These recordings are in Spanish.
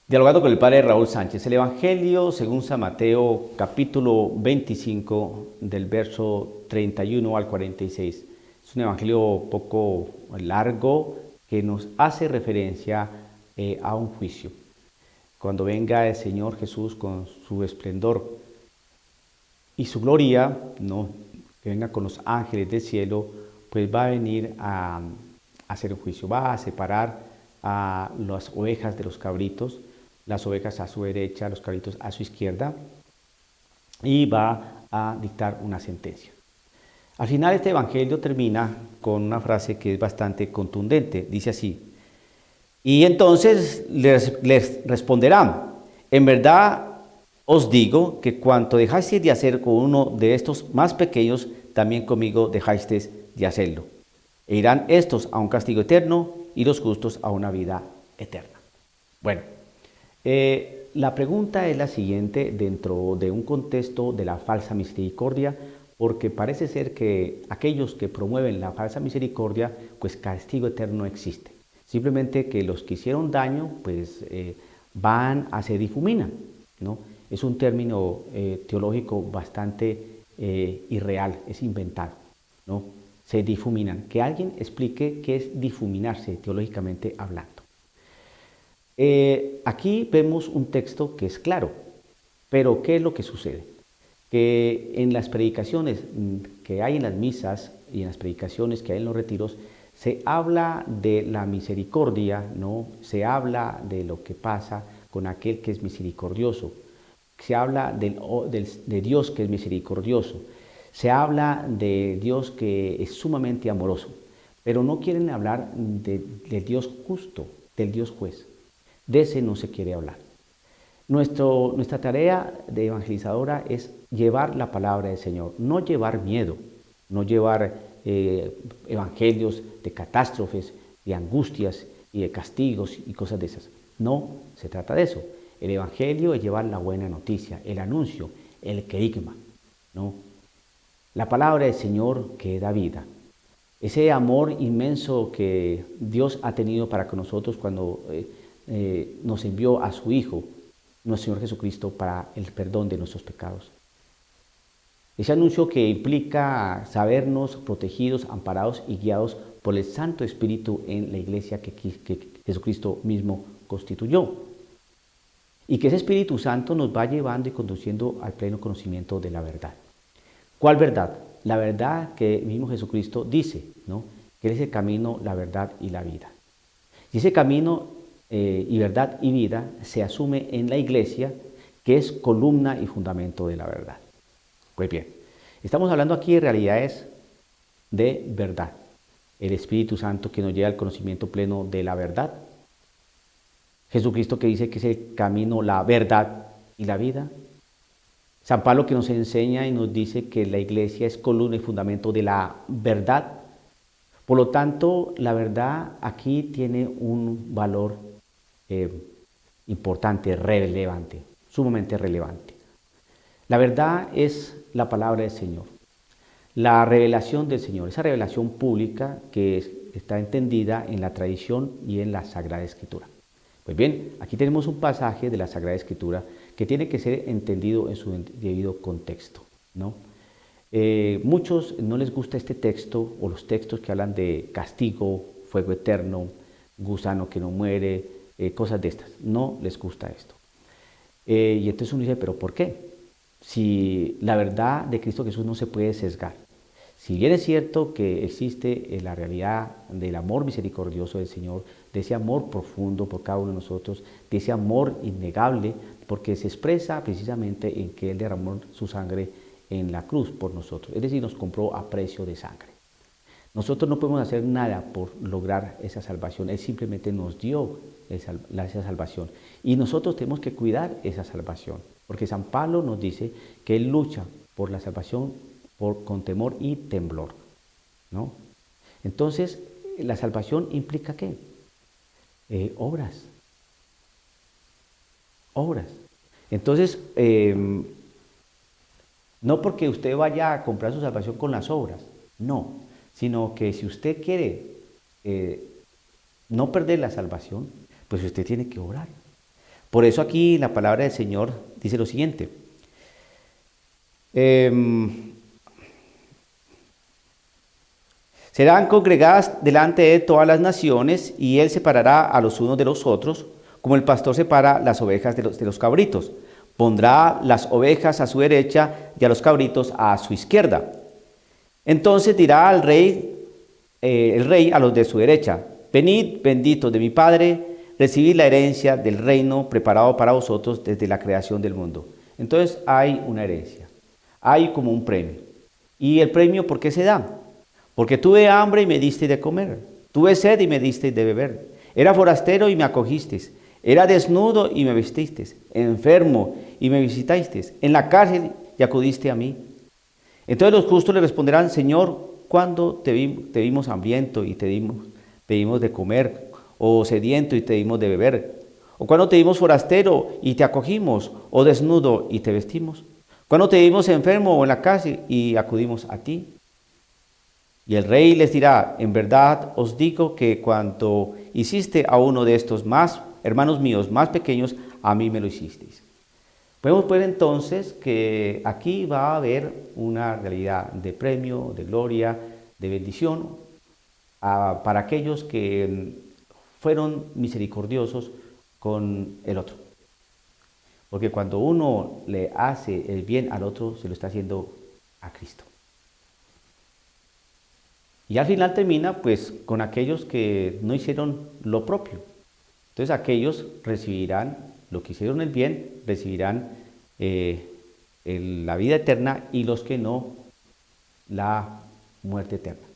Dialogando con el padre Raúl Sánchez, el Evangelio según San Mateo, capítulo 25, del verso 31 al 46. Es un evangelio poco largo que nos hace referencia a un juicio. Cuando venga el Señor Jesús con su esplendor y su gloria, ¿no? Que venga con los ángeles del cielo, pues va a venir a hacer un juicio, va a separar a las ovejas de los cabritos, las ovejas a su derecha, los cabritos a su izquierda, y va a dictar una sentencia. Al final este evangelio termina con una frase que es bastante contundente, dice así: y entonces les responderán, en verdad os digo que cuanto dejasteis de hacer con uno de estos más pequeños, también conmigo dejasteis de hacerlo. E irán estos a un castigo eterno y los justos a una vida eterna. Bueno, la pregunta es la siguiente dentro de un contexto de la falsa misericordia, porque parece ser que aquellos que promueven la falsa misericordia, pues castigo eterno no existe. Simplemente que los que hicieron daño, pues van a se difuminan, ¿no? Es un término teológico bastante irreal, es inventado, ¿no? Se difuminan. Que alguien explique qué es difuminarse teológicamente hablando. Aquí vemos un texto que es claro, pero ¿qué es lo que sucede? Que en las predicaciones que hay en las misas y en las predicaciones que hay en los retiros, se habla de la misericordia, ¿no? Se habla de lo que pasa con aquel que es misericordioso, se habla de Dios que es misericordioso, se habla de Dios que es sumamente amoroso, pero no quieren hablar del Dios justo, del Dios juez. De ese no se quiere hablar. Nuestra tarea de evangelizadora es llevar la palabra del Señor, no llevar miedo, no llevar evangelios de catástrofes, de angustias y de castigos y cosas de esas. No se trata de eso. El evangelio es llevar la buena noticia, el anuncio, el querigma, ¿no? La palabra del Señor que da vida. Ese amor inmenso que Dios ha tenido para con nosotros cuando nos envió a su Hijo, nuestro Señor Jesucristo, para el perdón de nuestros pecados. Ese anuncio que implica sabernos protegidos, amparados y guiados por el Santo Espíritu en la iglesia que Jesucristo mismo constituyó. Y que ese Espíritu Santo nos va llevando y conduciendo al pleno conocimiento de la verdad. ¿Cuál verdad? La verdad que mismo Jesucristo dice, ¿no? Que Él es el camino, la verdad y la vida. Y ese camino y verdad y vida se asume en la iglesia, que es columna y fundamento de la verdad. Pues bien, estamos hablando aquí de realidades de verdad. El Espíritu Santo que nos lleva al conocimiento pleno de la verdad. Jesucristo que dice que es el camino, la verdad y la vida. San Pablo que nos enseña y nos dice que la iglesia es columna y fundamento de la verdad. Por lo tanto, la verdad aquí tiene un valor importante, relevante, sumamente relevante. La verdad es la palabra del Señor, la revelación del Señor, esa revelación pública que está entendida en la tradición y en la Sagrada Escritura. Pues bien, aquí tenemos un pasaje de la Sagrada Escritura que tiene que ser entendido en su debido contexto, ¿no? Muchos no les gusta este texto o los textos que hablan de castigo, fuego eterno, gusano que no muere, cosas de estas. No les gusta esto. Y entonces uno dice, ¿pero por qué? Si la verdad de Cristo Jesús no se puede sesgar. Si bien es cierto que existe la realidad del amor misericordioso del Señor, de ese amor profundo por cada uno de nosotros, de ese amor innegable, porque se expresa precisamente en que Él derramó su sangre en la cruz por nosotros, es decir, nos compró a precio de sangre. Nosotros no podemos hacer nada por lograr esa salvación, Él simplemente nos dio esa salvación y nosotros tenemos que cuidar esa salvación, porque San Pablo nos dice que Él lucha por la salvación con temor y temblor, ¿no? Entonces, la salvación implica ¿qué? Obras. Entonces, no porque usted vaya a comprar su salvación con las obras, no, sino que si usted quiere no perder la salvación, pues usted tiene que orar. Por eso aquí la palabra del Señor dice lo siguiente. Serán congregadas delante de él todas las naciones, y él separará a los unos de los otros, como el pastor separa las ovejas de los cabritos. Pondrá las ovejas a su derecha y a los cabritos a su izquierda. Entonces dirá al rey, el rey a los de su derecha: venid, benditos de mi Padre, recibid la herencia del reino preparado para vosotros desde la creación del mundo. Entonces hay una herencia, hay como un premio. ¿Y el premio por qué se da? Porque tuve hambre y me disteis de comer, tuve sed y me disteis de beber, era forastero y me acogisteis, era desnudo y me vestisteis, enfermo y me visitasteis, en la cárcel y acudiste a mí. Entonces los justos le responderán: Señor, ¿cuándo te vimos hambriento y te dimos de comer, o sediento y te dimos de beber? ¿O cuándo te vimos forastero y te acogimos, o desnudo y te vestimos? ¿Cuándo te vimos enfermo o en la cárcel y acudimos a ti? Y el rey les dirá: en verdad os digo que cuanto hiciste a uno de estos más, hermanos míos, más pequeños, a mí me lo hicisteis. Podemos ver entonces que aquí va a haber una realidad de premio, de gloria, de bendición para aquellos que fueron misericordiosos con el otro. Porque cuando uno le hace el bien al otro, se lo está haciendo a Cristo. Y al final termina pues con aquellos que no hicieron lo propio. Entonces aquellos recibirán lo que hicieron el bien, recibirán la vida eterna, y los que no, la muerte eterna.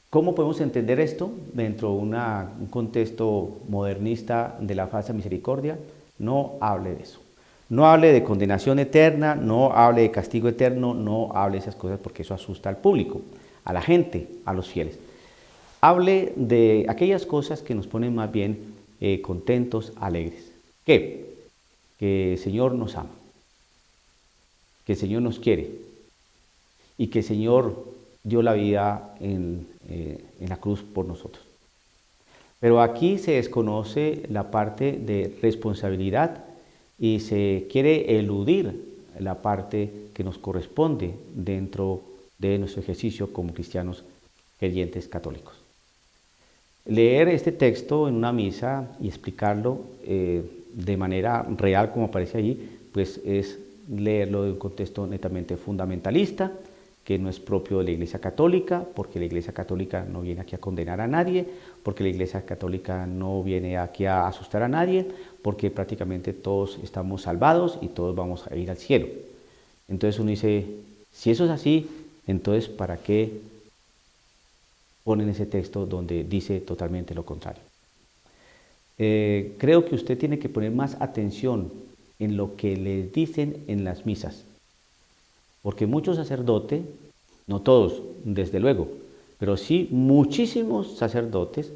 ¿Cómo podemos entender esto dentro de un contexto modernista de la falsa misericordia? No hable de eso. No hable de condenación eterna, no hable de castigo eterno, no hable de esas cosas, porque eso asusta al público, a la gente, a los fieles. Hable de aquellas cosas que nos ponen más bien contentos, alegres. ¿Qué? Que el Señor nos ama, que el Señor nos quiere, y que el Señor dio la vida en la cruz por nosotros. Pero aquí se desconoce la parte de responsabilidad y se quiere eludir la parte que nos corresponde dentro de nuestro ejercicio como cristianos creyentes católicos. Leer este texto en una misa y explicarlo de manera real como aparece allí, pues es leerlo de un contexto netamente fundamentalista, que no es propio de la Iglesia Católica, porque la Iglesia Católica no viene aquí a condenar a nadie, porque la Iglesia Católica no viene aquí a asustar a nadie, porque prácticamente todos estamos salvados y todos vamos a ir al cielo. Entonces uno dice, si eso es así, entonces ¿para qué ponen ese texto donde dice totalmente lo contrario? Creo que usted tiene que poner más atención en lo que le dicen en las misas, porque muchos sacerdotes, no todos, desde luego, pero sí muchísimos sacerdotes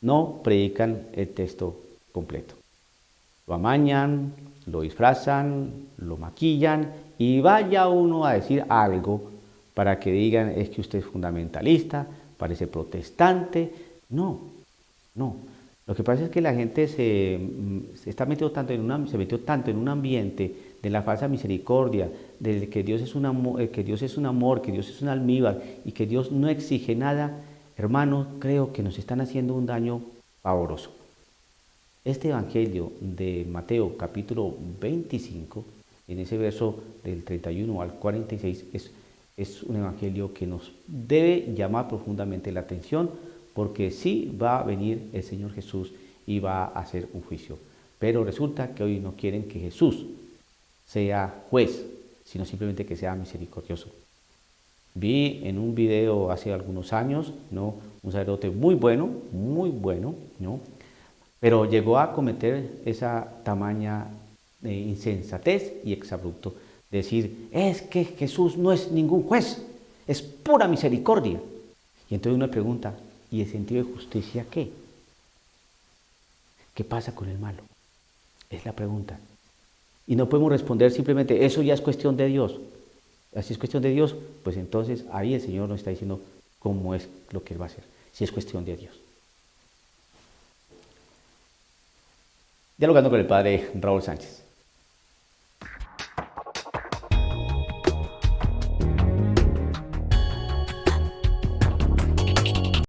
no predican el texto completo. Lo amañan, lo disfrazan, lo maquillan, y vaya uno a decir algo para que digan: es que usted es fundamentalista, parece protestante. No, no. Lo que pasa es que la gente se metió tanto en un ambiente de la falsa misericordia, de que Dios es un amor, que Dios es un almíbar, y que Dios no exige nada. Hermanos, creo que nos están haciendo un daño pavoroso. Este evangelio de Mateo capítulo 25, en ese verso del 31 al 46, es un evangelio que nos debe llamar profundamente la atención, porque sí va a venir el Señor Jesús y va a hacer un juicio. Pero resulta que hoy no quieren que Jesús sea juez, sino simplemente que sea misericordioso. Vi en un video hace algunos años, ¿no?, un sacerdote muy bueno, ¿no?, pero llegó a cometer esa tamaña insensatez y exabrupto, decir: es que Jesús no es ningún juez, es pura misericordia. Y entonces uno pregunta: ¿y el sentido de justicia qué? ¿Qué pasa con el malo? Es la pregunta. Y no podemos responder simplemente: eso ya es cuestión de Dios. Así es cuestión de Dios, pues entonces ahí el Señor nos está diciendo cómo es lo que Él va a hacer, si es cuestión de Dios. Dialogando con el padre Raúl Sánchez.